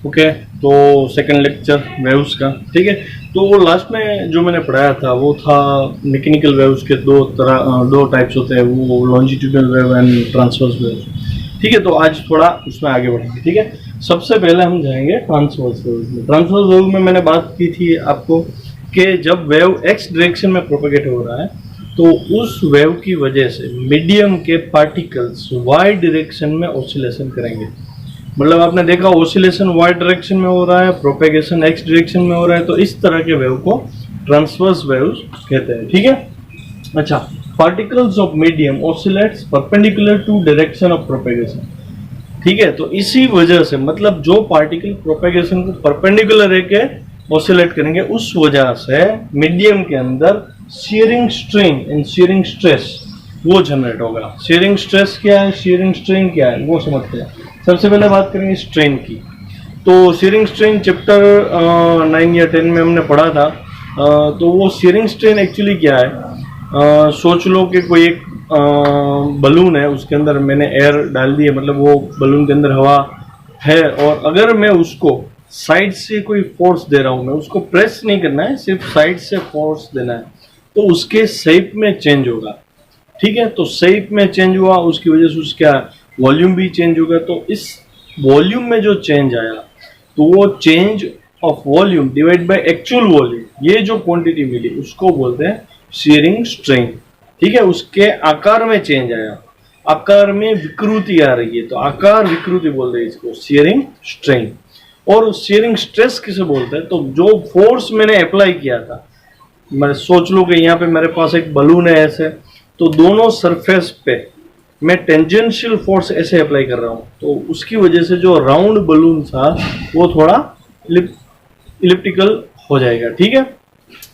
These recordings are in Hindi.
ओके, तो सेकंड लेक्चर वेव्स का, ठीक है। तो वो लास्ट में जो मैंने पढ़ाया था वो था मैकेनिकल वेव्स के दो टाइप्स होते हैं, वो longitudinal wave and transverse wave, ठीक है। तो आज थोड़ा उसमें आगे बढ़ेंगे, ठीक है। सबसे पहले हम जाएंगे ट्रांसवर्स वेव में। ट्रांसवर्स वेव में मैंने बात की थी आपको कि जब वेव एक्स डायरेक्शन में प्रोपेगेट हो रहा है तो उस वेव की वजह से मीडियम के पार्टिकल्स वाई डायरेक्शन में ऑसिलेशन करेंगे। मतलब आपने देखा ऑसिलेशन वाई डायरेक्शन में हो रहा है, प्रोपेगेशन एक्स डायरेक्शन में हो रहा है, तो इस तरह के वेव को ट्रांसवर्स वेव्स कहते हैं, ठीक है। अच्छा, particles of medium oscillates perpendicular to direction of propagation, ठीक है। तो इसी वजह से मतलब जो पार्टिकल प्रोपेगेशन को परपेंडिकुलर है के ऑसिलेट करेंगे, उस वजह से मीडियम के अंदर shearing strain and shearing stress वो जनरेट होगा। शीयरिंग स्ट्रेस क्या है, शीयरिंग स्ट्रेन क्या है, वो समझते हैं। सबसे पहले बात करेंगे स्ट्रेन की। तो शीयरिंग स्ट्रेन चैप्टर 9 या 10 में हमने पढ़ा था। तो वो शीयरिंग स्ट्रेन एक्चुअली क्या है, सोच लो कि कोई एक बलून है, उसके अंदर मैंने एयर डाल दी है, मतलब वो बलून के अंदर हवा है, और अगर मैं उसको साइड से कोई फोर्स दे रहा हूं, मैं उसको प्रेस नहीं करना है, सिर्फ साइड से फोर्स देना है, तो उसके शेप में चेंज होगा, ठीक है। तो शेप में चेंज हुआ, उसकी वजह से उसका वॉल्यूम भी चेंज होगा। तो इस वॉल्यूम में जो चेंज आया, तो वो change of volume divide by actual volume, ये जो क्वांटिटी मिली उसको बोलते हैं शीयरिंग स्ट्रेन, ठीक है। उसके आकार में चेंज आया, आकार में विकृति आ रही है, तो आकार विकृति बोल रहे हैं इसको, शीयरिंग स्ट्रेन। और शीयरिंग स्ट्रेस किसे बोलते हैं, तो जो फोर्स मैंने अप्लाई किया था, मैं सोच लो कि यहाँ पे मेरे पास एक बलून है ऐसे, तो दोनों सरफेस पे मैं टेंजेंशियल फोर्स ऐसे अप्लाई कर रहा हूँ, तो उसकी वजह से जो राउंड बलून था वो थोड़ा इलिप्टिकल हो जाएगा, ठीक है।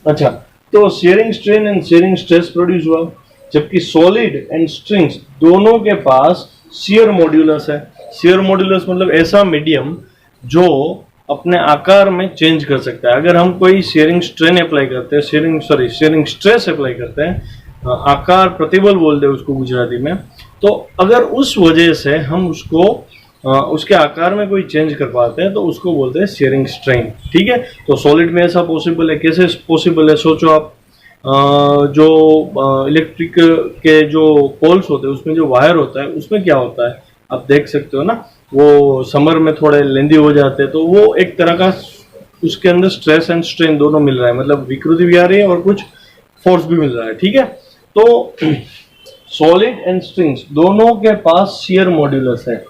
अच्छा, तो shearing strain and shearing stress produce हुआ, जबकि सॉलिड एंड स्ट्रिंग्स दोनों के पास शियर मॉड्यूलस है। शियर मॉड्यूलस मतलब ऐसा मीडियम जो अपने आकार में चेंज कर सकता है। अगर हम कोई शेयरिंग स्ट्रेन अप्लाई करते हैं, शेयरिंग स्ट्रेस अप्लाई करते हैं, आकार प्रतिबल बोलते हैं उसको गुजराती में, तो अगर उस वजह से हम उसको उसके आकार में कोई चेंज कर पाते हैं तो उसको बोलते हैं शेयरिंग स्ट्रेन, ठीक है। तो सॉलिड में ऐसा पॉसिबल है, कैसे पॉसिबल है, सोचो आप, जो इलेक्ट्रिक के जो पोल्स होते हैं उसमें जो वायर होता है उसमें क्या होता है, आप देख सकते हो ना, वो समर में थोड़े लेंदी हो जाते हैं, तो वो एक तरह का उसके अंदर स्ट्रेस एंड स्ट्रेन दोनों मिल रहा है, मतलब विकृति भी आ रही है और कुछ फोर्स भी मिल रहा है, ठीक है। तो सॉलिड एंड स्ट्रिंग्स दोनों के पास शियर मॉड्यूलस है,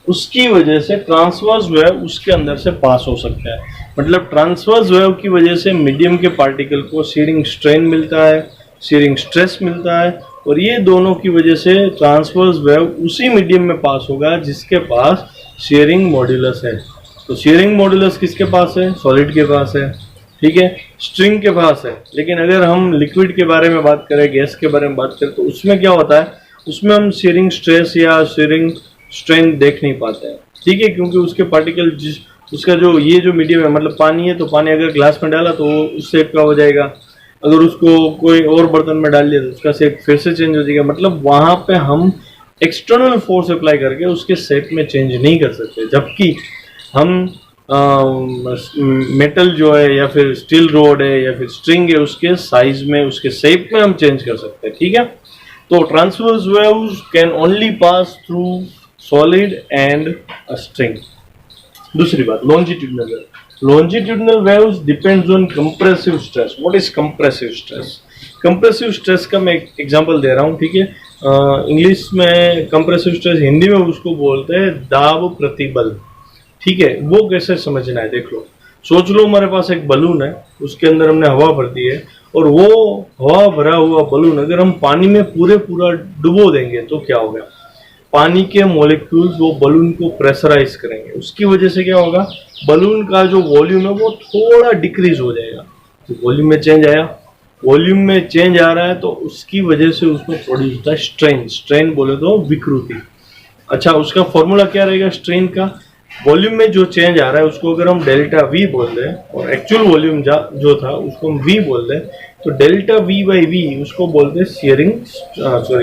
उसकी वजह से ट्रांसवर्स वेव उसके अंदर से पास हो सकता है। मतलब ट्रांसवर्स वेव की वजह से मीडियम के पार्टिकल को शीयरिंग स्ट्रेन मिलता है, शीयरिंग स्ट्रेस मिलता है, और ये दोनों की वजह से ट्रांसवर्स वेव उसी मीडियम में पास होगा जिसके पास शीयरिंग मॉड्यूलस है। तो शीयरिंग मॉड्यूलस किसके पास है, सॉलिड के पास है, ठीक है, स्ट्रिंग के पास है। लेकिन अगर हम लिक्विड के बारे में बात करें, गैस के बारे में बात करें, तो उसमें क्या होता है, उसमें हम शीयरिंग स्ट्रेस या शीयरिंग स्ट्रेन देख नहीं पाते हैं, ठीक है, क्योंकि उसके पार्टिकल उसका जो ये जो मीडियम है, मतलब पानी है, तो पानी अगर ग्लास में डाला तो वो उस शेप का हो जाएगा, अगर उसको कोई और बर्तन में डाल दिया तो उसका शेप फिर से चेंज हो जाएगा। मतलब वहां पे हम एक्सटर्नल फोर्स अप्लाई करके उसके शेप में चेंज नहीं कर सकते, जबकि हम मेटल जो है या फिर स्टील रोड है या फिर स्ट्रिंग है, उसके साइज में, उसके शेप में हम चेंज कर सकते हैं, ठीक है। तो transverse waves can only pass through solid and a string. दूसरी बात, longitudinal wave. Longitudinal waves depends on compressive stress. What is compressive stress? Compressive stress का मैं एक एग्जांपल दे रहा हूँ, ठीक है। इंग्लिश में कंप्रेसिव स्ट्रेस, हिंदी में उसको बोलते हैं दाब प्रतिबल, ठीक है। वो कैसे समझना है, देख लो। सोच लो हमारे पास एक बलून है, उसके अंदर हमने हवा भर दी है, और वो हवा भरा हुआ बलून अगर हम पानी में पूरा डुबो देंगे तो क्या होगा, पानी के मॉलिक्यूल्स वो बलून को प्रेशराइज करेंगे, उसकी वजह से क्या होगा, बलून का जो वॉल्यूम है वो थोड़ा डिक्रीज हो जाएगा। तो वॉल्यूम में चेंज आया, वॉल्यूम में चेंज आ रहा है, तो उसकी वजह से उसमें प्रोड्यूस होता है स्ट्रेन। स्ट्रेन बोले तो विकृति। अच्छा, उसका फॉर्मूला क्या रहेगा स्ट्रेन का, वॉल्यूम में जो चेंज आ रहा है उसको अगर हम डेल्टा वी बोल दें और एक्चुअल वॉल्यूम जो था उसको हम वी बोल दें, तो डेल्टा वी बाई वी उसको बोलते हैं शियरिंग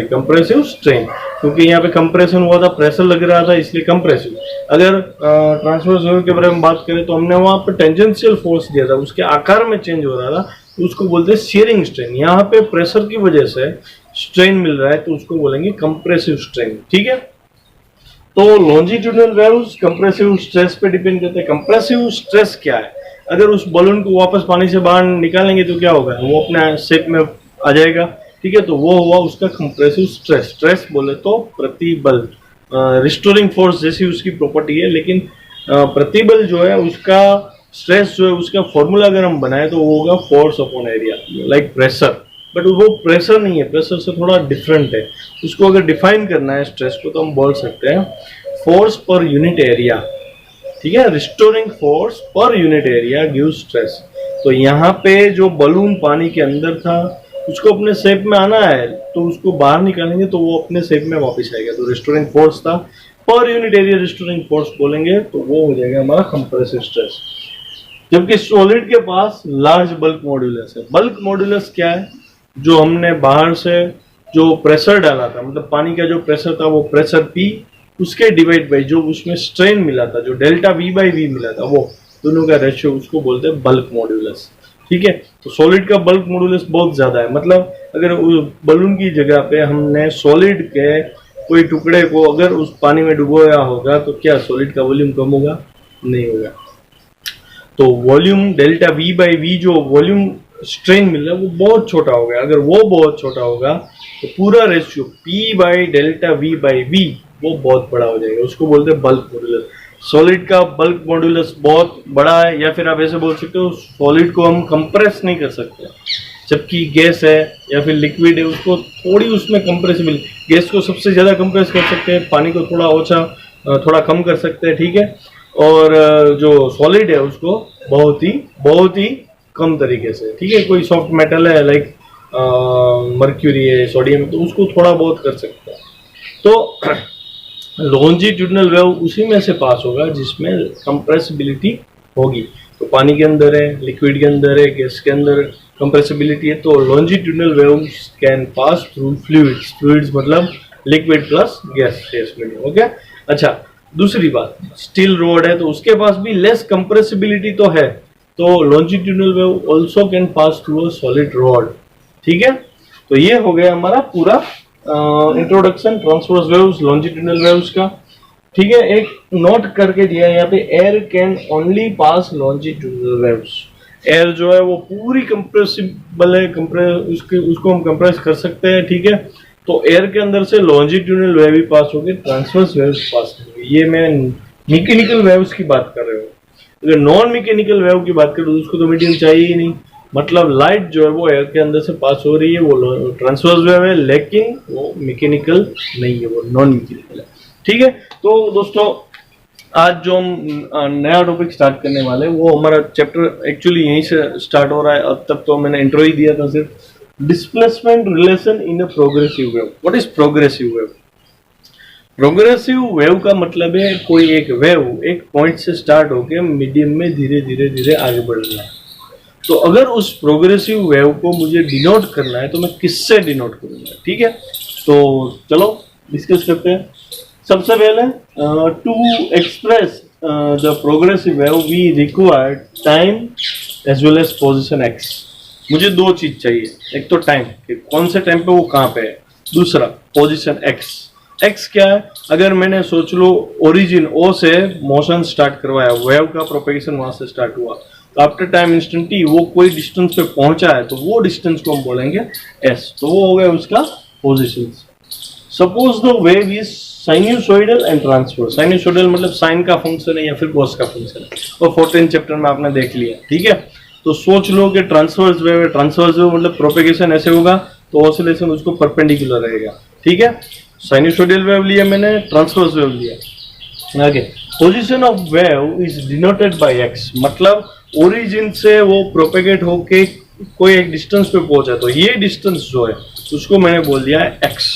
कंप्रेसिव स्ट्रेन, क्योंकि यहाँ पे कंप्रेशन हुआ था, प्रेशर लग रहा था, इसलिए कंप्रेसिव। अगर ट्रांसवर्स वेव के बारे में बात करें तो हमने वहाँ पे टेंजेंशियल फोर्स दिया था, उसके आकार में चेंज हो रहा था, तो उसको बोलते हैं शियरिंग स्ट्रेन। यहाँ पे प्रेशर की वजह से स्ट्रेन मिल रहा है तो उसको बोलेंगे कंप्रेसिव स्ट्रेन। ठीक है, तो लॉन्जिट्यूडनल वेव्स कंप्रेसिव स्ट्रेस पे डिपेंड करते हैं। कंप्रेसिव स्ट्रेस क्या है? अगर उस बलून को वापस पानी से बाहर निकालेंगे तो क्या होगा, वो अपने शेप में आ जाएगा। ठीक है, तो वो हुआ उसका कंप्रेसिव स्ट्रेस। स्ट्रेस बोले तो प्रतिबल, रिस्टोरिंग फोर्स जैसी उसकी प्रॉपर्टी है, लेकिन प्रतिबल जो है उसका, स्ट्रेस जो है उसका फॉर्मूला अगर हम बनाए तो वो होगा force upon area, like pressure. But वो प्रेशर नहीं है, प्रेशर से थोड़ा डिफरेंट है। उसको अगर डिफाइन करना है स्ट्रेस को तो हम बोल सकते हैं फोर्स पर यूनिट एरिया। ठीक है, restoring force per unit area give stress. तो यहाँ पे जो बलून पानी के अंदर था उसको अपने शेप में आना है, तो उसको बाहर निकालेंगे तो वो अपने शेप में वापस आएगा, तो रिस्टोरिंग फोर्स था, per unit area restoring force बोलेंगे तो वो हो जाएगा हमारा कंप्रेसिव स्ट्रेस। जबकि सॉलिड के पास लार्ज बल्क मॉड्यूलस है। बल्क मॉड्यूलस क्या है? जो हमने बाहर से जो प्रेशर डाला था, मतलब पानी का जो प्रेशर था वो प्रेशर पी, उसके डिवाइड बाई जो उसमें स्ट्रेन मिला था, जो डेल्टा वी बाई वी मिला था, वो दोनों का रेशियो उसको बोलते हैं बल्क मॉड्यूलस। ठीक है, तो सॉलिड का बल्क मॉड्यूलस बहुत ज्यादा है। मतलब अगर बलून की जगह पे हमने सॉलिड के कोई टुकड़े को अगर उस पानी में डुबोया होगा तो क्या सॉलिड का वॉल्यूम कम होगा? नहीं होगा। तो volume delta v by v, जो वॉल्यूम स्ट्रेन मिल रहा है वो बहुत छोटा हो गया। अगर वो बहुत छोटा होगा तो पूरा ratio p by delta v by v वो बहुत बड़ा हो जाएगा, उसको बोलते हैं बल्क मॉड्यूलस। सॉलिड का बल्क मॉड्यूलस बहुत बड़ा है, या फिर आप ऐसे बोल सकते हो सॉलिड को हम कंप्रेस नहीं कर सकते, जबकि गैस है या फिर लिक्विड है उसको थोड़ी उसमें कंप्रेसिबिलिटी, गैस को सबसे ज्यादा कंप्रेस कर सकते हैं, पानी को थोड़ा कम कर सकते हैं। ठीक है, और जो सॉलिड है उसको बहुत ही कम तरीके से। ठीक है, कोई सॉफ्ट मेटल है लाइक मर्क्यूरी है, सोडियम है, तो उसको थोड़ा बहुत कर सकते हैं। तो लॉन्जिट्यूडनल वेव उसी में से पास होगा जिसमें कंप्रेसिबिलिटी होगी। तो पानी के अंदर है, लिक्विड के अंदर है, गैस के अंदर कंप्रेसिबिलिटी है, तो longitudinal waves can pass through fluids. Fluids मतलब liquid plus gas medium. Okay, अच्छा दूसरी बात, स्टील रोड है तो उसके पास भी लेस कंप्रेसिबिलिटी तो है, तो longitudinal wave also can pass through a solid rod. ठीक है, तो ये हो गया हमारा पूरा introduction transverse waves, longitudinal waves का। ठीक है, एक नोट करके दिया है यहाँ पे, air can only pass longitudinal waves. Air जो है वो पूरी कंप्रेसिबल है, उसको हम कंप्रेस कर सकते हैं। ठीक है, तो एयर के अंदर से लॉन्जिट्यूडनल वेव भी पास होगी, ट्रांसवर्स वेव्स पास होगी। ये मैं मैकेनिकल वेव्स की बात कर रहा हूँ। अगर नॉन मैकेनिकल वेव की बात करें तो उसको तो मीडियम चाहिए ही नहीं। मतलब लाइट जो है वो एयर के अंदर से पास हो रही है, वो ट्रांसवर्स वेव है, लेकिन वो मैकेनिकल नहीं है, वो नॉन मैकेनिकल है। ठीक है, तो दोस्तों आज जो हम नया टॉपिक स्टार्ट करने वाले हैं वो हमारा चैप्टर एक्चुअली यहीं से स्टार्ट हो रहा है। अब तक तो मैंने इंट्रो ही दिया था सिर्फ। Displacement relation in a progressive wave. What is progressive wave? Progressive wave का मतलब है कोई एक वेव एक पॉइंट से स्टार्ट होकर मीडियम में धीरे धीरे आगे बढ़ रहा है। तो अगर उस प्रोग्रेसिव वेव को मुझे डिनोट करना है तो मैं किससे डिनोट करूंगा? ठीक है, तो चलो डिस्कस करते हैं। सबसे पहले to express the progressive wave we require time as well as position x. मुझे दो चीज चाहिए, एक तो टाइम, कौन से टाइम पे वो कहाँ पे है, दूसरा पोजिशन एक्स। एक्स क्या है? अगर मैंने सोच लो ओरिजिन ओ से मोशन स्टार्ट करवाया, वेव का प्रोपेगेशन वहां से स्टार्ट हुआ, तो आफ्टर टाइम इंस्टेंटली वो कोई डिस्टेंस पे पहुंचा है तो वो डिस्टेंस को हम बोलेंगे एस, तो वो हो गया उसका position. Suppose the wave is sinusoidal and transverse. Sinusoidal मतलब साइन का फंक्शन है या फिर कॉस का फंक्शन है, और 14 चैप्टर में आपने देख लिया। ठीक है, तो सोच लो कि ट्रांसवर्स वेव है, ट्रांसवर्स वेव मतलब प्रोपेगेशन ऐसे होगा तो ऑसिलेशन उसको परपेंडिकुलर रहेगा। ठीक है, साइनसॉइडल वेव लिया मैंने, ट्रांसवर्स वेव लिया। आगे position of wave is denoted bye x, मतलब ओरिजिन से वो प्रोपेगेट होके कोई एक डिस्टेंस पे पहुंचा, तो ये डिस्टेंस जो है उसको मैंने बोल दिया है एक्स।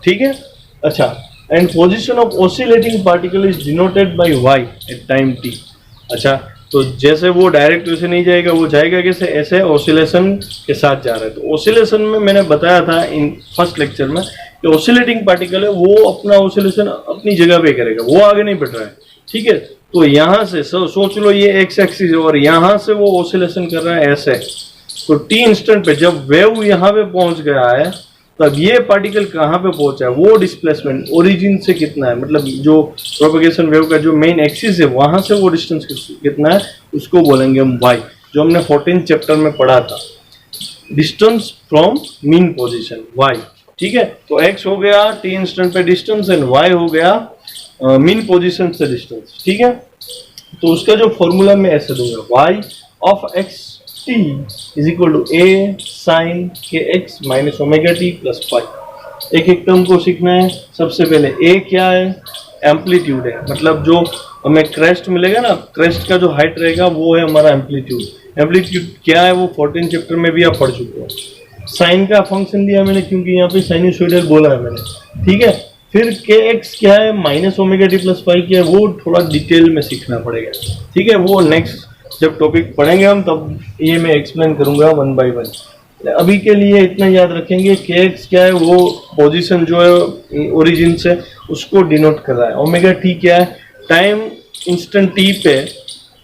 ठीक है, अच्छा and position of oscillating particle is denoted by y at time t. अच्छा, तो जैसे वो डायरेक्ट वैसे नहीं जाएगा, वो जाएगा कैसे, ऐसे ऑसिलेशन के साथ जा रहा है। तो ऑसिलेशन में मैंने बताया था इन फर्स्ट लेक्चर में कि ऑसिलेटिंग पार्टिकल है वो अपना ऑसिलेशन अपनी जगह पे करेगा, वो आगे नहीं बढ़ रहा है, ठीक है। तो यहाँ से सोच लो ये एक्स एक्सिस है और यहाँ से वो ऑसिलेशन कर रहा है ऐसे। तो टी इंस्टेंट पे जब वेव यहाँ पे पहुंच गया है तब ये पार्टिकल कहाँ पे पहुंचा है, वो डिस्प्लेसमेंट ओरिजिन से कितना है, मतलब जो प्रोपेगेशन वेव का जो मेन एक्सिस है वहां से वो डिस्टेंस कितना है, उसको बोलेंगे हम वाई, जो हमने 14 चैप्टर में पढ़ा था, distance from mean position y, ठीक है। तो एक्स हो गया टी इंस्टेंट पे डिस्टेंस एंड वाई हो गया मीन पोजीशन से डिस्टेंस, ठीक है। तो उसका जो फॉर्मूला मैं ऐसे दूंगा, y of x t is equal to a sine k x minus omega t plus five. एक एक टर्म को सीखना है। सबसे पहले ए क्या है, एम्पलीट्यूड है, मतलब जो हमें क्रेस्ट मिलेगा ना, क्रेस्ट का जो हाइट रहेगा वो है हमारा एम्पलीट्यूड। एम्पलीट्यूड क्या है वो 14 चैप्टर में भी आप पढ़ चुके हो। साइन का फंक्शन दिया मैंने क्योंकि यहाँ पे साइनसोइडल बोला है मैंने, ठीक है। फिर के एक्स क्या है, minus omega t plus five क्या है, वो थोड़ा डिटेल में सीखना पड़ेगा, ठीक है। वो नेक्स्ट जब टॉपिक पढ़ेंगे हम तब ये मैं एक्सप्लेन करूंगा 1 by 1। अभी के लिए इतना याद रखेंगे के एक्स क्या है, वो पोजीशन जो है ओरिजिन से उसको डिनोट कर रहा है। ओमेगा टी क्या है, टाइम इंस्टेंट टी पे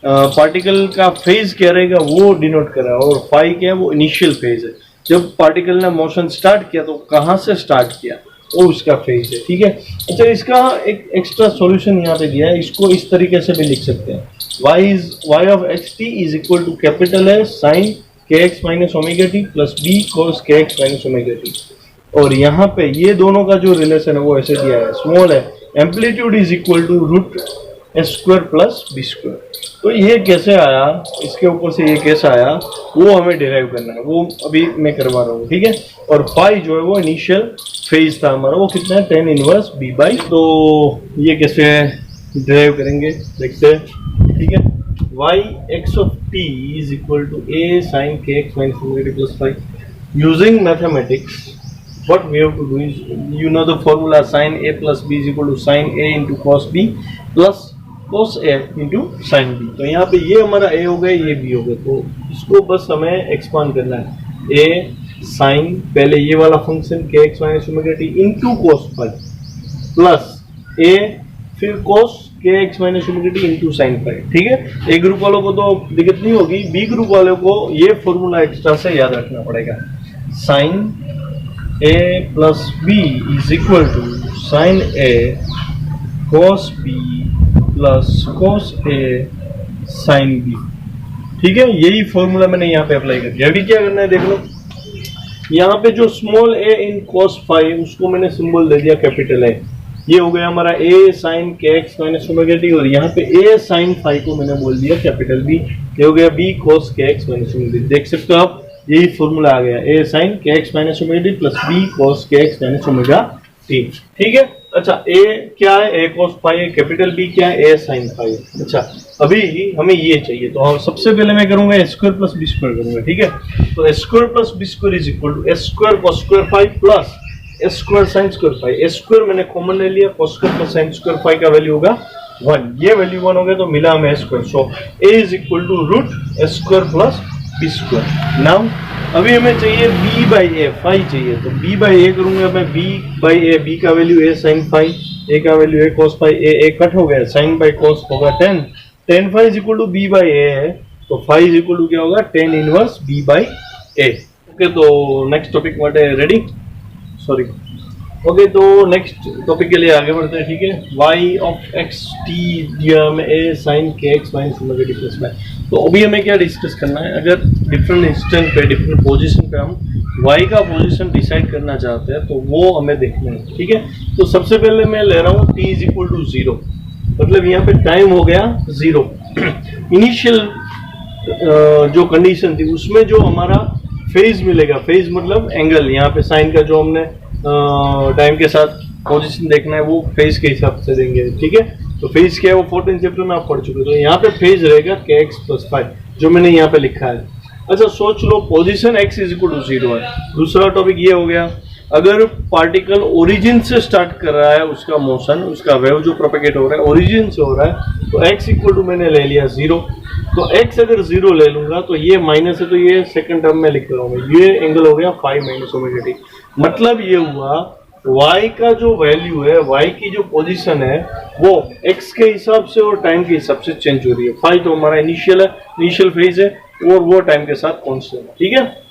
पार्टिकल का फेज क्या रहेगा वो डिनोट कर रहा है। और फाई क्या है, वो इनिशियल फेज है, जब पार्टिकल ने मोशन स्टार्ट किया तो कहाँ से स्टार्ट किया वो उसका फेज है, ठीक है। अच्छा, इसका एक एक्स्ट्रा सॉल्यूशन यहाँ पे दिया है, इसको इस तरीके से भी लिख सकते हैं, y of xt is equal to capital S sin kx minus omega t plus b cos kx minus omega t। और यहाँ पे ये दोनों का जो रिलेशन है वो ऐसे दिया है, स्मॉल है, amplitude is equal to root s square plus b square. तो ये कैसे आया, इसके ऊपर से ये कैसे आया वो हमें डिराइव करना है, वो अभी मैं करवा रहा हूँ, ठीक है। और फाई जो है वो इनिशियल फेज था हमारा, वो कितना है, 10 इनवर्स b बाई। तो ये कैसे डिराइव करेंगे देखते हैं, ठीक है। y x of t is equal to a sin kx minus omega t plus 5 using mathematics। what we have to do is, you know the formula, sin a plus b is equal to sin a into cos b plus cos a into sin b। तो यहाँ पे ये हमारा a हो गया, ये b हो गया, तो इसको बस हमें एक्सपांड करना है। a sin पहले ये वाला function kx minus omega t into cos 5 plus a फिर cos kx minus omega T into sine five, ठीक है। ए ग्रुप वालों को तो दिक्कत नहीं होगी, बी ग्रुप वालों को ये फॉर्मूला एक्स्ट्रा से याद रखना पड़ेगा। Sine a plus b is equal to sine a cos b plus cos a sine b, ठीक है। यही फॉर्मूला मैंने यहाँ पे अप्लाई कर दिया। अभी क्या करना है देख लो, यहाँ पे जो स्मॉल ए इन कॉस फाइव उसको मैंने सिंबल दे दिया कैपिटल ए, ये हो गया हमारा a sign k x minus omega T, और यहाँ पे a साइन फाइव को मैंने बोल दिया कैपिटल B, ये हो गया b cos के एक्स माइनस ओमेगा टी। देख सकते हो आप, यही फॉर्मूला आ गया, a sign k x minus omega t plus b cos के एक्स माइनस ओमेगा टी, ठीक है। अच्छा, a क्या है, a cos फाइव है, कैपिटल B क्या है, a साइन फाइव। अच्छा, अभी हमें ये चाहिए, तो सबसे पहले मैं करूंगा a square plus b square करूंगा, ठीक है। तो a square plus b square is equal to s square cos square five plus s square sine square five. S square मैंने कॉमन ले लिया, cos square plus sine square five का वैल्यू होगा 1, ये वैल्यू 1 हो गया तो मिला हमें square. So a is equal to root s square plus b square. Now अभी हमें चाहिए b बाई ए, फाइव चाहिए, तो b बाई ए करूंगा मैं, b बाई ए, b का value a sine five, a का value a cos five, a cut हो गया, साइन बाई cos होगा 10, tan five is equal to b by a है, तो फाइव इज इक्वल टू क्या होगा, tan inverse b by a. Okay, तो नेक्स्ट टॉपिक वाटे रेडी, सॉरी। ओके, तो नेक्स्ट टॉपिक के लिए आगे बढ़ते हैं, ठीक है। y ऑफ x t दिया हमें a sign k x minus omega t plus five. तो अभी हमें क्या डिस्कस करना है, अगर डिफरेंट इंस्टेंट पे डिफरेंट पोजीशन पे हम y का पोजीशन डिसाइड करना चाहते हैं तो वो हमें देखना है, ठीक है। तो सबसे पहले मैं ले रहा हूँ t इज इक्वल टू 0, मतलब यहाँ पे टाइम हो गया 0। इनिशियल जो कंडीशन थी उसमें जो हमारा फेज मिलेगा, फेज मतलब एंगल, यहाँ पे साइन का जो हमने टाइम के साथ पोजीशन देखना है वो फेज के हिसाब से देंगे, ठीक है। तो फेज क्या है वो 14 चैप्टर में आप पढ़ चुके हो, तो यहाँ पे फेज रहेगा के एक्स प्लस फाइव, जो मैंने यहाँ पे लिखा है। अच्छा, सोच लो position x is equal to 0 है। दूसरा टॉपिक ये हो गया, अगर पार्टिकल ओरिजिन से स्टार्ट कर रहा है उसका मोशन, उसका वेव जो प्रोपेगेट हो रहा है ओरिजिन से हो रहा है, तो x इक्वल टू मैंने ले लिया 0। तो x अगर 0 ले लूंगा तो ये माइनस है, तो ये सेकंड टर्म में लिख रहा हूँ, ये एंगल हो गया फाई माइनस ओमेगा टी। मतलब ये हुआ y का जो वैल्यू है, y की जो पोजीशन है वो x के हिसाब से और टाइम के हिसाब से चेंज हो रही है। फाई तो हमारा इनिशियल है, इनिशियल फेज है, और वो टाइम के साथ कांस्टेंट है, ठीक है।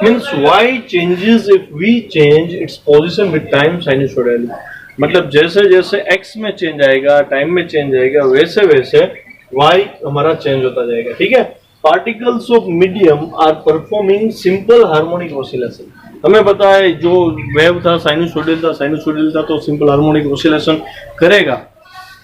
Means y changes if we change its position with time sinusoidally। मतलब जैसे जैसे x में चेंज आएगा, टाइम में चेंज आएगा, वैसे वैसे y हमारा चेंज होता जाएगा, ठीक है। Particles of medium are performing simple harmonic oscillation. हमें पता है जो वेव था साइनसोइडल था तो सिंपल हार्मोनिक ऑसिलेशन करेगा,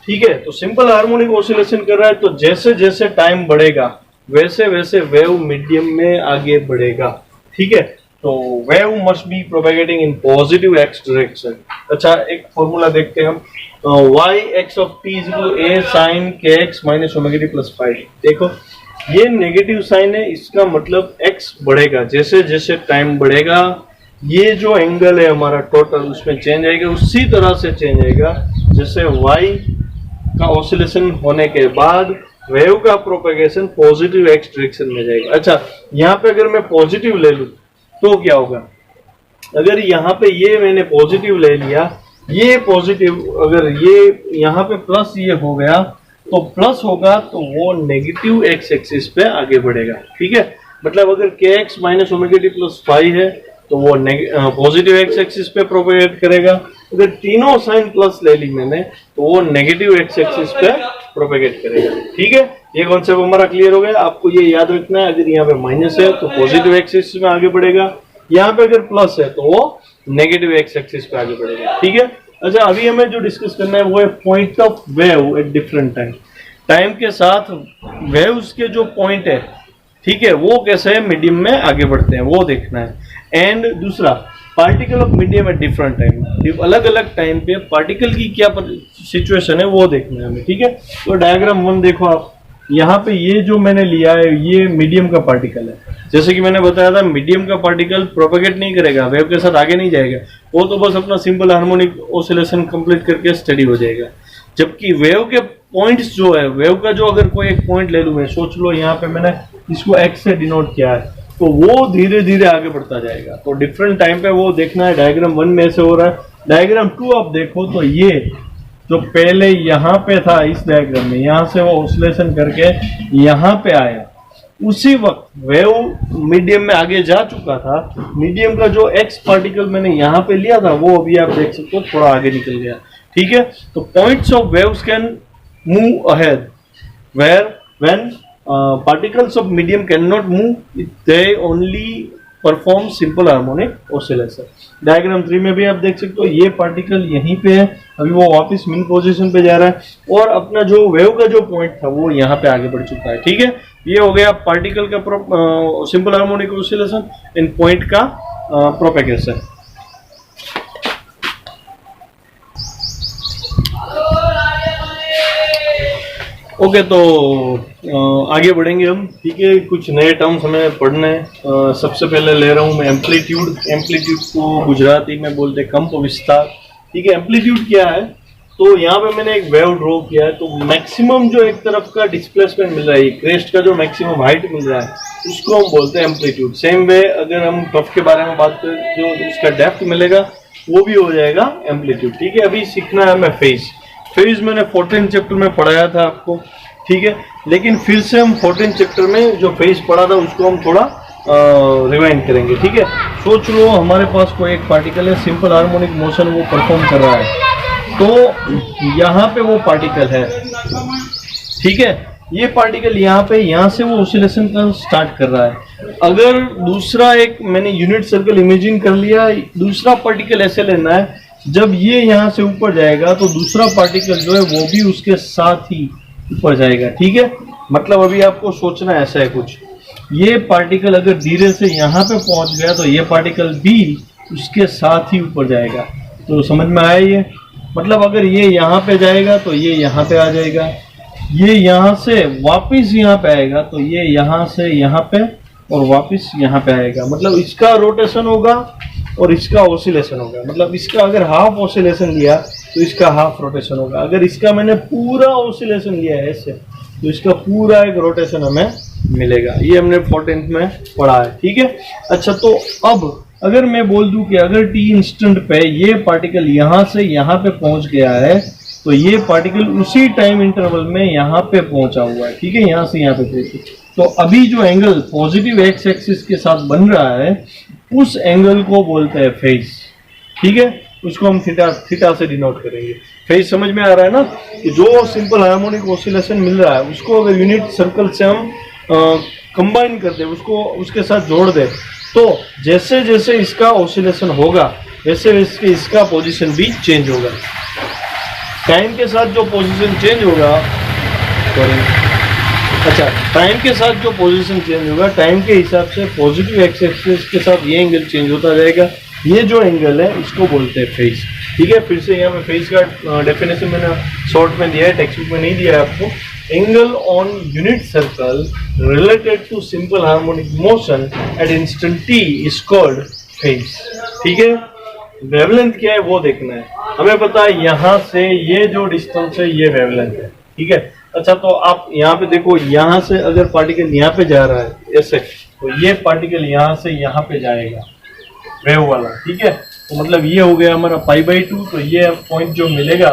ठीक है। तो सिंपल हार्मोनिक ऑसिलेशन कर रहा है, तो जैसे जैसे टाइम बढ़ेगा वैसे वैसे वेव मीडियम में आगे बढ़ेगा, ठीक है। तो wave must be propagating in positive x direction. अच्छा, एक फॉर्मूला देखते हैं हम, y x of t is equal to a sin kx minus omega t plus 5। देखो ये नेगेटिव साइन है, इसका मतलब x बढ़ेगा, जैसे जैसे टाइम बढ़ेगा ये जो एंगल है हमारा टोटल उसमें चेंज आएगा, उसी तरह से चेंज आएगा जैसे y का ऑसिलेशन होने के बाद वेव का प्रोपेगेशन पॉजिटिव एक्स डायरेक्शन में जाएगा। अच्छा, यहाँ पे अगर मैं पॉजिटिव ले लूं तो क्या होगा, अगर यहाँ पे ये मैंने पॉजिटिव ले लिया, ये पॉजिटिव, अगर ये यहाँ पे प्लस ये हो गया तो प्लस होगा तो वो नेगेटिव एक्स एक्सिस पे आगे बढ़ेगा, ठीक है। मतलब अगर के x minus omega t plus 5 है तो वो पॉजिटिव एक्स एक्सिस पे प्रोपेगेट करेगा। अगर तीनों साइन प्लस ले ली मैंने तो वो नेगेटिव एक्स एक्सिस पे प्रोपेगेट करेगा, ठीक है। ये कॉन्सेप्ट हमारा क्लियर हो गया। आपको ये याद रखना है, अगर यहाँ पे माइनस है तो पॉजिटिव एक्स एक्सिस में आगे बढ़ेगा, यहाँ पे अगर प्लस है तो वो नेगेटिव एक्स एक्सिस पे आगे बढ़ेगा, ठीक है। अच्छा, अभी हमें जो डिस्कस करना है वो है point of wave at different time. Time के साथ वेव्स के जो पॉइंट है, ठीक है, वो कैसे मीडियम में आगे बढ़ते हैं वो देखना है। एंड दूसरा, particle of medium at different time, अलग अलग टाइम पे पार्टिकल की क्या सिचुएशन है वो देखना है हमें, ठीक है। तो डायग्राम 1 देखो आप, यहाँ पे ये जो मैंने लिया है ये मीडियम का पार्टिकल है। जैसे कि मैंने बताया था मीडियम का पार्टिकल प्रोपेगेट नहीं करेगा, वेव के साथ आगे नहीं जाएगा, वो तो बस अपना सिंपल हार्मोनिक ऑसिलेशन कंप्लीट करके स्टडी हो जाएगा। जबकि वेव के पॉइंट्स जो है, वेव का जो अगर कोई एक पॉइंट ले लूं मैं, सोच लो यहाँ पे मैंने इसको एक्स से डिनोट किया है, तो वो धीरे धीरे आगे बढ़ता जाएगा। तो डिफरेंट टाइम पे वो देखना है। डायग्राम 1 में से हो रहा है। डायग्राम 2 आप देखो तो ये जो पहले यहाँ पे था इस डायग्राम में, यहाँ से वो ऑसिलेशन करके यहाँ पे आया, उसी वक्त वेव मीडियम में आगे जा चुका था। मीडियम का जो एक्स पार्टिकल मैंने यहाँ पे लिया था वो अभी आप देख सकते हो थोड़ा आगे निकल गया, ठीक है। तो points of waves can move ahead where when particles of medium cannot move, they only perform simple harmonic oscillation। Diagram 3 में भी आप देख सकते हो ये पार्टिकल यहीं पे है, अभी वो वापस मीन पोजीशन पे जा रहा है, और अपना जो वेव का जो पॉइंट था वो यहाँ पे आगे बढ़ चुका है, ठीक है। ये हो गया पार्टिकल का simple harmonic oscillation in point का प्रोपेगेशन। ओके, तो आगे बढ़ेंगे हम, ठीक है। कुछ नए टर्म्स हमें पढ़ने हैं। सबसे पहले ले रहा हूँ मैं एम्पलीट्यूड। एम्पलीट्यूड को गुजराती में बोलते हैं कंप विस्तार, ठीक है। एम्पलीट्यूड क्या है, तो यहाँ पे मैंने एक वेव ड्रॉ किया है, तो मैक्सिमम जो एक तरफ का डिस्प्लेसमेंट मिल रहा है, क्रेस्ट का जो मैक्सिमम हाइट मिल रहा है उसको हम बोलते हैं एम्पलीट्यूड। सेम वे अगर हम ट्रफ के बारे में बात करें, जो उसका डेप्थ मिलेगा वो भी हो जाएगा एम्पलीट्यूड, ठीक है। अभी सीखना है हमें फेज। फेज मैंने 14 चैप्टर में पढ़ाया था आपको, ठीक है, लेकिन फिर से हम 14 चैप्टर में जो फेज पढ़ा था उसको हम थोड़ा रिवाइंड करेंगे, ठीक है। सोच लो हमारे पास कोई एक पार्टिकल है, सिंपल हार्मोनिक मोशन वो परफॉर्म कर रहा है, तो यहाँ पे वो पार्टिकल है, ठीक है। ये पार्टिकल यहाँ पे, यहाँ से वो ऑसिलेशन का स्टार्ट कर रहा है। अगर दूसरा एक मैंने यूनिट सर्कल इमेजिन कर लिया, दूसरा पार्टिकल ऐसे लेना है, जब ये यहाँ से ऊपर जाएगा तो दूसरा पार्टिकल जो है वो भी उसके साथ ही ऊपर जाएगा, ठीक है। मतलब अभी आपको सोचना ऐसा है कुछ, ये पार्टिकल अगर धीरे से यहाँ पे पहुंच गया तो ये पार्टिकल भी उसके साथ ही ऊपर जाएगा। तो समझ में आया ये? मतलब अगर ये यहाँ पे जाएगा तो ये यहाँ पे आ जाएगा, ये यहाँ से वापस यहाँ पे आएगा तो ये यहाँ से यहाँ पे और वापस यहाँ पे आएगा। मतलब इसका रोटेशन होगा और इसका ऑसिलेशन होगा, मतलब इसका अगर हाफ ऑसिलेशन लिया तो इसका हाफ रोटेशन होगा, अगर इसका मैंने पूरा ऑसिलेशन लिया है ऐसे तो इसका पूरा एक रोटेशन हमें मिलेगा। ये हमने 14th में पढ़ा है, ठीक है। अच्छा, तो अब अगर मैं बोल दूं कि अगर टी इंस्टेंट पे ये पार्टिकल यहाँ से यहाँ पे पहुंच गया है तो ये पार्टिकल उसी टाइम इंटरवल में यहाँ पे पहुंचा हुआ है, ठीक है, यहाँ से यहाँ पे पहुंचे, तो अभी जो एंगल पॉजिटिव एक्स एक्सिस के साथ बन रहा है उस एंगल को बोलते हैं फेज, ठीक है। उसको हम थीटा से डिनोट करेंगे। फेज समझ में आ रहा है ना, कि जो सिंपल हार्मोनिक ऑसिलेशन मिल रहा है उसको अगर यूनिट सर्कल से हम कंबाइन कर दे, उसको उसके साथ जोड़ दे, तो जैसे जैसे इसका ऑसिलेशन होगा वैसे वैसे इसका पोजीशन भी चेंज होगा। टाइम के साथ जो पोजीशन चेंज होगा, अच्छा, टाइम के साथ जो पोजीशन चेंज होगा, टाइम के हिसाब से पॉजिटिव एक्स एक्सिस के साथ ये एंगल चेंज होता जाएगा। ये जो एंगल है इसको बोलते हैं फेज, ठीक है। फिर से यहाँ पे फेज का डेफिनेशन मैंने शॉर्ट में दिया है, टेक्स्ट बुक में नहीं दिया है आपको। Angle on unit circle related to simple harmonic motion at instant t is called phase, ठीक है। वेवलेंथ क्या है वो देखना है, हमें पता है यहाँ से ये जो डिस्टेंस है ये वेवलेंथ है, ठीक है। अच्छा, तो आप यहाँ पे देखो, यहाँ से अगर पार्टिकल यहाँ पे जा रहा है ऐसे, तो ये पार्टिकल यहाँ से यहाँ पे जाएगा वेव वाला, ठीक है। तो मतलब ये हो गया हमारा π/2, तो ये पॉइंट जो मिलेगा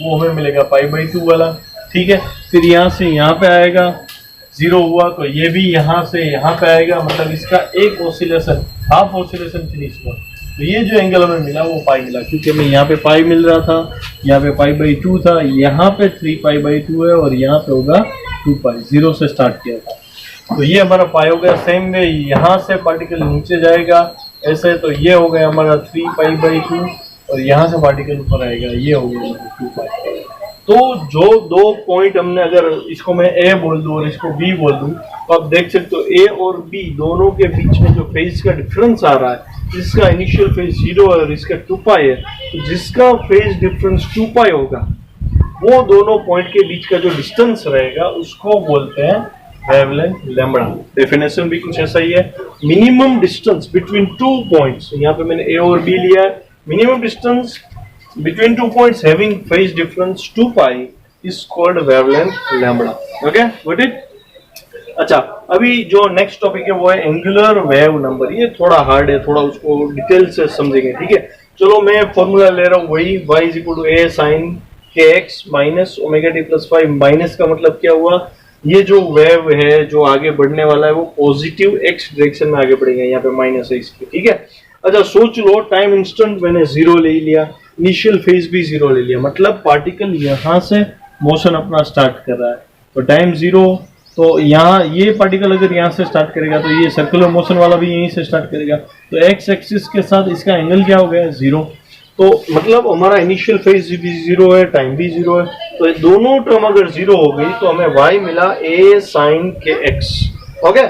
वो हमें मिलेगा π/2 वाला, ठीक है। फिर यहाँ से यहाँ पे आएगा, 0 हुआ तो ये भी यहाँ से यहाँ पे आएगा, मतलब इसका एक ऑसिलेशन, हाफ ऑसिलेशन फिनिश हुआ, तो ये जो एंगल हमें मिला वो पाई मिला, क्योंकि हमें यहाँ पे पाई मिल रहा था, यहाँ पे π/2 था, यहाँ पे 3π/2 है और यहाँ पे होगा 2π, 0 से स्टार्ट किया था, तो ये हमारा पाई हो गया। सेम वे यहाँ से पार्टिकल नीचे जाएगा ऐसे, तो ये हो गया हमारा 3π/2 और यहाँ से पार्टिकल ऊपर आएगा, ये हो गया 2π। तो जो दो पॉइंट हमने, अगर इसको मैं ए बोल दूं और इसको बी बोल दूं, तो आप देख सकते हो ए और बी दोनों के बीच में जो फेज का डिफरेंस आ रहा है, जिसका इनिशियल फेज 0 है और इसका 2π है, तो जिसका फेज डिफरेंस 2π होगा वो दोनों पॉइंट के बीच का जो डिस्टेंस रहेगा उसको बोलते हैं वेवलेंथ लैम्बडा। डेफिनेशन भी कुछ ऐसा ही है, minimum distance between two points, यहाँ पे मैंने ए और बी लिया है, minimum distance between 2 points having phase difference 2π is called wavelength lambda. Okay, got it? अच्छा, अभी जो नेक्स्ट टॉपिक है वो है एंगुलर वेव नंबर। ये थोड़ा हार्ड है, थोड़ा उसको डिटेल से समझेंगे, ठीक है। चलो मैं फॉर्मूला ले रहा हूँ वही, y = a sin kx minus omega t + 5। Minus का मतलब क्या हुआ, ये जो वेव है जो आगे बढ़ने वाला है वो पॉजिटिव x डायरेक्शन में आगे बढ़ेगा, यहाँ पे माइनस है इसकी, ठीक है। अच्छा, सोच लो, टाइम इंस्टेंट मैंने 0 ले लिया, इनिशियल फेज भी 0 ले लिया, मतलब पार्टिकल यहाँ से मोशन अपना स्टार्ट कर रहा है, तो टाइम 0, तो यहाँ ये पार्टिकल अगर यहाँ से स्टार्ट करेगा तो ये सर्कुलर मोशन वाला भी यहीं से स्टार्ट करेगा, तो एक्स एक्सिस के साथ इसका एंगल क्या हो गया, 0। तो मतलब हमारा इनिशियल फेज भी 0 है, टाइम भी 0 है, तो दोनों टर्म अगर 0 हो गई तो हमें y मिला a sin kx, ओके।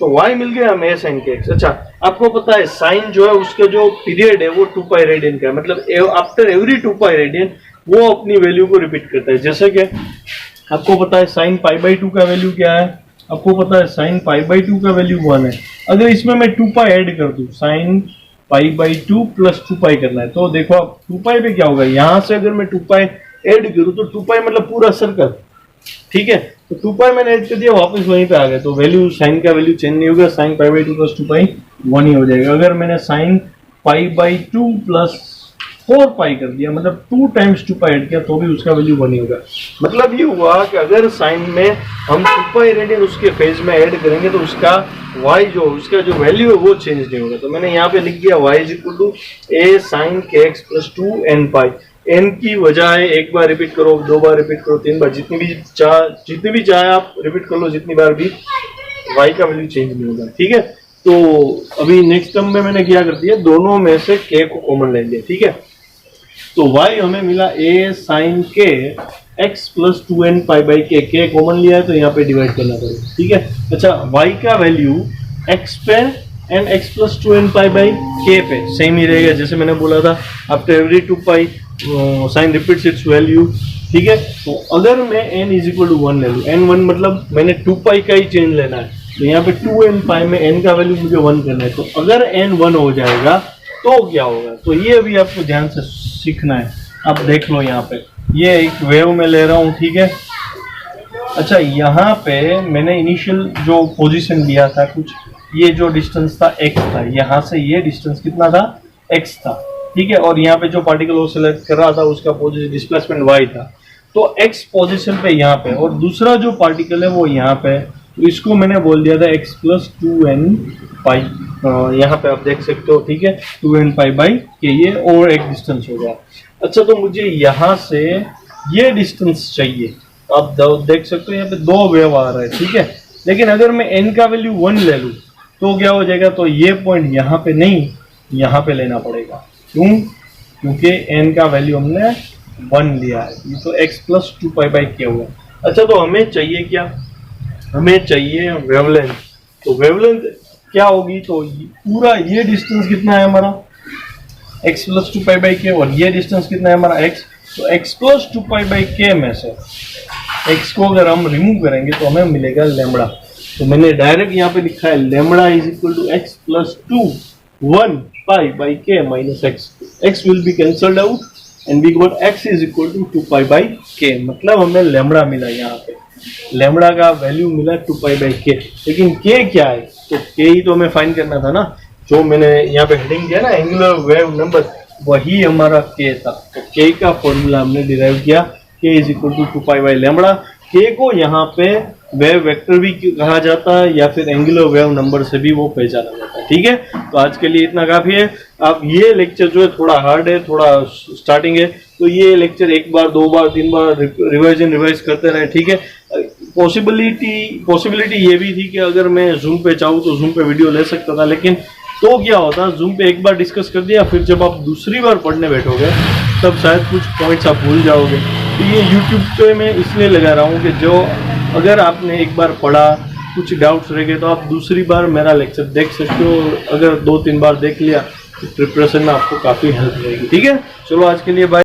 तो y मिल गया हमें a sin kx। अच्छा, आपको पता है साइन जो है उसका जो पीरियड है वो 2π रेडियन का है, मतलब आफ्टर एवरी 2π रेडियन वो अपनी वैल्यू को रिपीट करता है। जैसे कि आपको पता है साइन π/2 का वैल्यू क्या है, आपको पता है साइन π/2 का वैल्यू 1 है। अगर इसमें मैं 2π ऐड कर दूं, साइन π/2 + 2π करना है, तो देखो आप 2π पे क्या होगा, यहाँ से अगर मैं 2π ऐड करूँ तो 2π मतलब पूरा सर्कल, ठीक है। तो 2π मैंने ऐड कर दिया, वापस वहीं पे आ गया, तो वैल्यू साइन का वैल्यू चेंज नहीं होगा, साइन π/2 + 2π 1 ही हो जाएगा। अगर मैंने साइन π/2 + 4π कर दिया, मतलब 2 टाइम्स 2π ऐड किया, तो भी उसका वैल्यू 1 ही होगा। मतलब ये हुआ कि अगर साइन में हम 2π रेडियन उसके फेज में ऐड करेंगे तो उसका y उसका जो वैल्यू है वो चेंज नहीं होगा। तो मैंने यहाँ पे लिख दिया y = a sin kx + 2nπ। n की वजह है, एक बार रिपीट करो, 2 बार रिपीट करो, 3 बार, जितनी भी चाहे आप रिपीट कर लो, जितनी बार भी, y का वैल्यू चेंज नहीं होगा, ठीक है। तो अभी नेक्स्ट टर्म में मैंने क्या कर दिया, दोनों में से k को कॉमन ले लिया, ठीक है। तो y हमें मिला a sin k x + 2nπ/k, k common लिया है तो यहाँ पे डिवाइड करना पड़ेगा, ठीक है। अच्छा, y का वैल्यू x पे एंड x + 2nπ/k पे सेम ही रहेगा, जैसे मैंने बोला था, after every 2π sine repeats its value, ठीक है। तो अगर मैं n = 1 ले लूँ, n1 मतलब मैंने 2π का ही चेंज लेना है, तो यहाँ पे 2nπ में n का वैल्यू मुझे 1 करना है, तो अगर n 1 हो जाएगा तो क्या होगा, तो ये भी आपको ध्यान से सीखना है। आप देख लो यहाँ पे ये एक वेव में ले रहा हूँ, ठीक है। अच्छा, यहाँ पे मैंने इनिशियल जो पोजीशन लिया था कुछ, ये जो डिस्टेंस था x था, यहाँ से ये डिस्टेंस कितना था, x था, ठीक है। और यहाँ पे जो पार्टिकल वो सिलेक्ट कर रहा था उसका पोजीशन डिस्प्लेसमेंट y था, तो x पोजीशन पे यहाँ पे, और दूसरा जो पार्टिकल है वो यहाँ पे, तो इसको मैंने बोल दिया था x प्लस 2n पाई। यहाँ पे आप देख सकते हो, ठीक है, 2n पाई बाई के, ये और एक डिस्टेंस हो गया। अच्छा, तो मुझे यहाँ से ये डिस्टेंस चाहिए, आप देख सकते हो यहाँ पे दो वेव आ रहा है, ठीक है। लेकिन अगर मैं n का वैल्यू 1 ले लूँ तो क्या हो जाएगा, तो ये पॉइंट यहाँ पे नहीं, यहाँ पे लेना पड़ेगा। क्यों? क्योंकि n का वैल्यू हमने 1 लिया है, ये तो x प्लस 2 पाई बाई क्या हुआ। अच्छा, तो हमें चाहिए क्या, हमें चाहिए वेवलेंथ। तो वेवलेंथ क्या होगी, तो पूरा ये डिस्टेंस कितना है हमारा, x प्लस 2 पाई बाई के, और ये डिस्टेंस कितना है हमारा x, तो x प्लस 2 पाई बाई के में से x को अगर हम रिमूव करेंगे तो हमें मिलेगा लैम्बडा। तो मैंने डायरेक्ट यहाँ पे लिखा है lambda is equal to x plus 2 1 pi by k minus x will be cancelled out and we got x is equal to 2 pi by k. मतलब हमें लैम्बडा मिला, यहाँ पे लैम्बडा का वैल्यू मिला 2 पाई बाई के। लेकिन k क्या है, तो k ही तो हमें फाइंड करना था ना, जो मैंने यहाँ पे हेडिंग किया ना एंगुलर वेव नंबर, वही हमारा k था। तो k का फॉर्मूला हमने डिराइव किया, k is equal to 2 pi by lambda. k को यहाँ पे वेव वेक्टर भी कहा जाता है या फिर एंगुलर वेव नंबर से भी वो पहचाना जाता है, ठीक है। तो आज के लिए इतना काफी है। आप ये लेक्चर जो है थोड़ा हार्ड है, थोड़ा स्टार्टिंग है, तो ये लेक्चर एक बार, दो बार, तीन बार रिवाइज करते रहे, ठीक है। पॉसिबिलिटी ये भी थी कि अगर मैं जूम पे चाहूँ तो जूम पे वीडियो ले सकता था, लेकिन तो क्या होता, जूम पे एक बार डिस्कस कर दिया, फिर जब आप दूसरी बार पढ़ने बैठोगे तब शायद कुछ पॉइंट्स आप भूल जाओगे। तो ये यूट्यूब पे मैं इसलिए लगा रहा हूँ कि जो अगर आपने एक बार पढ़ा, कुछ डाउट्स रह गए, तो आप दूसरी बार मेरा लेक्चर देख सकते हो। अगर 2-3 बार देख लिया तो प्रिपरेशन में आपको काफ़ी हेल्प रहेगी, ठीक है। चलो आज के लिए बाय।